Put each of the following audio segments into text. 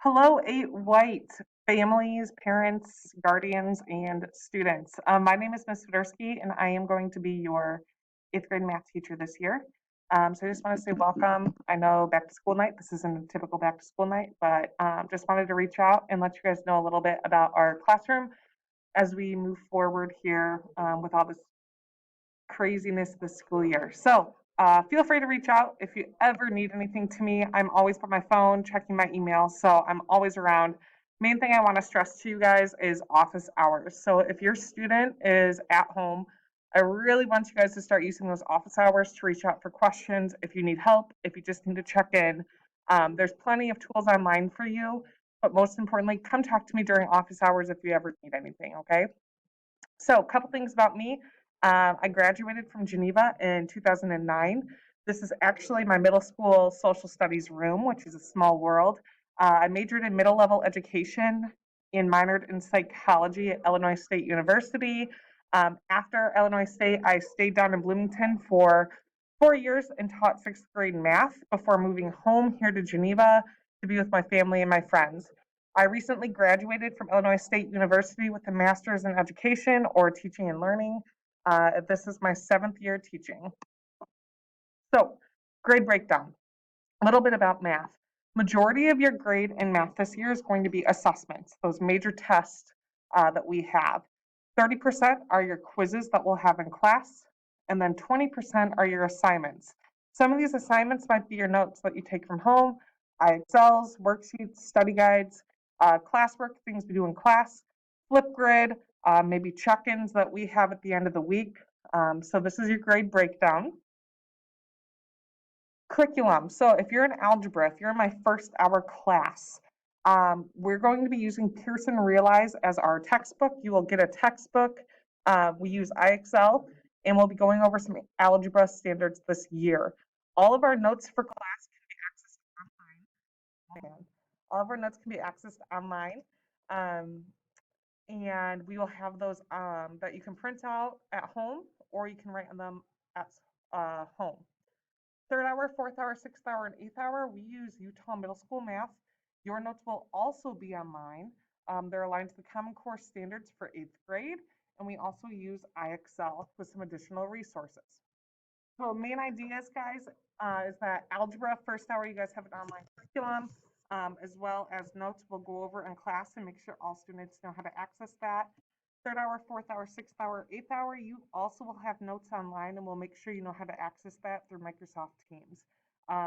Hello, 8 White families, parents, guardians, and students. My name is Ms. Fedorsky, and I am going to be your 8th grade math teacher this year. So I just want to say welcome. I know back to school night, this isn't a typical back to school night, but just wanted to reach out and let you guys know a little bit about our classroom as we move forward here with all this craziness this school year. So feel free to reach out if you ever need anything to me. I'm always by my phone checking my email, so I'm always around. Main thing I want to stress to you guys is office hours. So if your student is at home, I really want you guys to start using those office hours to reach out for questions. If you need help, if you just need to check in, there's plenty of tools online for you. But most importantly, come talk to me during office hours if you ever need anything, okay? So, a couple things about me. I graduated from Geneva in 2009. This is actually my middle school social studies room, which is a small world. I majored in middle level education and minored in psychology at Illinois State University. After Illinois State, I stayed down in Bloomington for 4 years and taught 6th grade math before moving home here to Geneva to be with my family and my friends. I recently graduated from Illinois State University with a master's in education or teaching and learning. This is my 7th year teaching. So, grade breakdown. A little bit about math. Majority of your grade in math this year is going to be assessments, those major tests that we have. 30% are your quizzes that we'll have in class, and then 20% are your assignments. Some of these assignments might be your notes that you take from home, IXLs, worksheets, study guides, classwork, things we do in class, Flipgrid, maybe check-ins that we have at the end of the week. So this is your grade breakdown. Curriculum. So if you're in algebra, if you're in my first hour class, we're going to be using Pearson Realize as our textbook. You will get a textbook. We use IXL, and we'll be going over some algebra standards this year. All of our notes for class can be accessed online. All of our notes can be accessed online. Um, and we will have those that you can print out at home, or you can write on them at home. Third hour, fourth hour, sixth hour, and 8th hour, we use Utah Middle School Math. Your notes will also be online. They're aligned to the Common Core standards for 8th grade, and we also use IXL with some additional resources. So main ideas, guys, is that algebra, first hour, you guys have an online curriculum, as well as notes we'll go over in class and make sure all students know how to access that. Third hour, fourth hour, sixth hour, 8th hour, you also will have notes online, and we'll make sure you know how to access that through Microsoft Teams.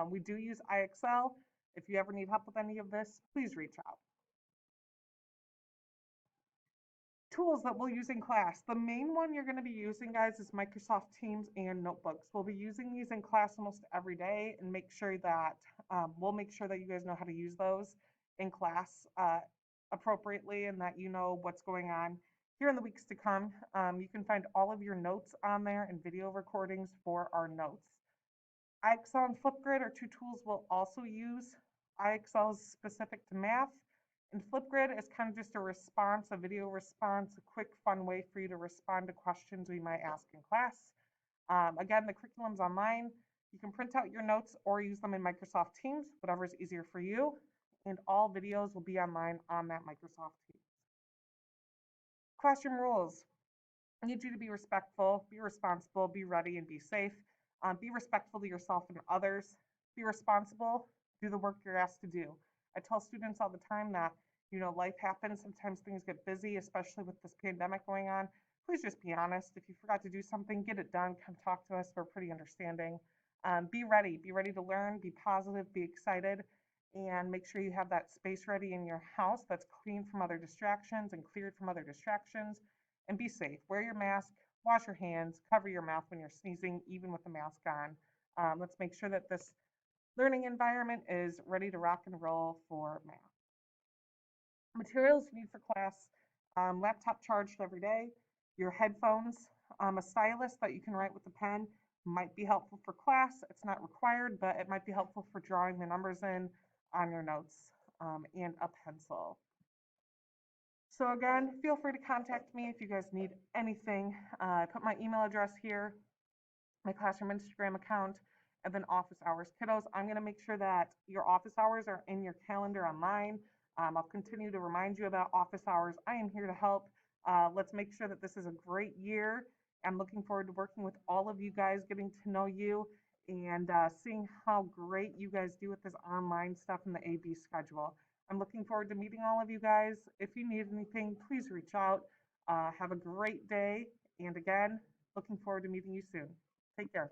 We do use IXL. If you ever need help with any of this, please reach out. Tools that we'll use in class. The main one you're going to be using, guys, is Microsoft Teams and notebooks. We'll be using these in class almost every day, and make sure that we'll make sure that you guys know how to use those in class appropriately, and that you know what's going on here in the weeks to come. You can find all of your notes on there and video recordings for our notes. IXL and Flipgrid are two tools we'll also use. IXL is specific to math, and Flipgrid is kind of just a response, a video response, a quick, fun way for you to respond to questions we might ask in class. Again, the curriculum's online. You can print out your notes or use them in Microsoft Teams, whatever is easier for you. And all videos will be online on that Microsoft Teams. Classroom rules. I need you to be respectful, be responsible, be ready, and be safe. Be respectful to yourself and others. Be responsible. Do the work you're asked to do. I tell students all the time that, life happens. Sometimes things get busy, especially with this pandemic going on. Please just be honest. If you forgot to do something, get it done. Come talk to us. We're pretty understanding. Be ready. Be ready to learn. Be positive. Be excited. And make sure you have that space ready in your house that's clean from other distractions and cleared from other distractions. And be safe. Wear your mask, wash your hands, cover your mouth when you're sneezing, even with the mask on. Let's make sure that this learning environment is ready to rock and roll for math. Materials you need for class, laptop charged every day, your headphones, a stylus that you can write with a pen might be helpful for class. It's not required, but it might be helpful for drawing the numbers in on your notes, and a pencil. So again, feel free to contact me if you guys need anything. I put my email address here, my classroom Instagram account, and then office hours. Kiddos, I'm going to make sure that your office hours are in your calendar online. I'll continue to remind you about office hours. I am here to help. Let's make sure that this is a great year. I'm looking forward to working with all of you guys, getting to know you, and seeing how great you guys do with this online stuff in the AB schedule. I'm looking forward to meeting all of you guys. If you need anything, please reach out. Have a great day. And again, looking forward to meeting you soon. Take care.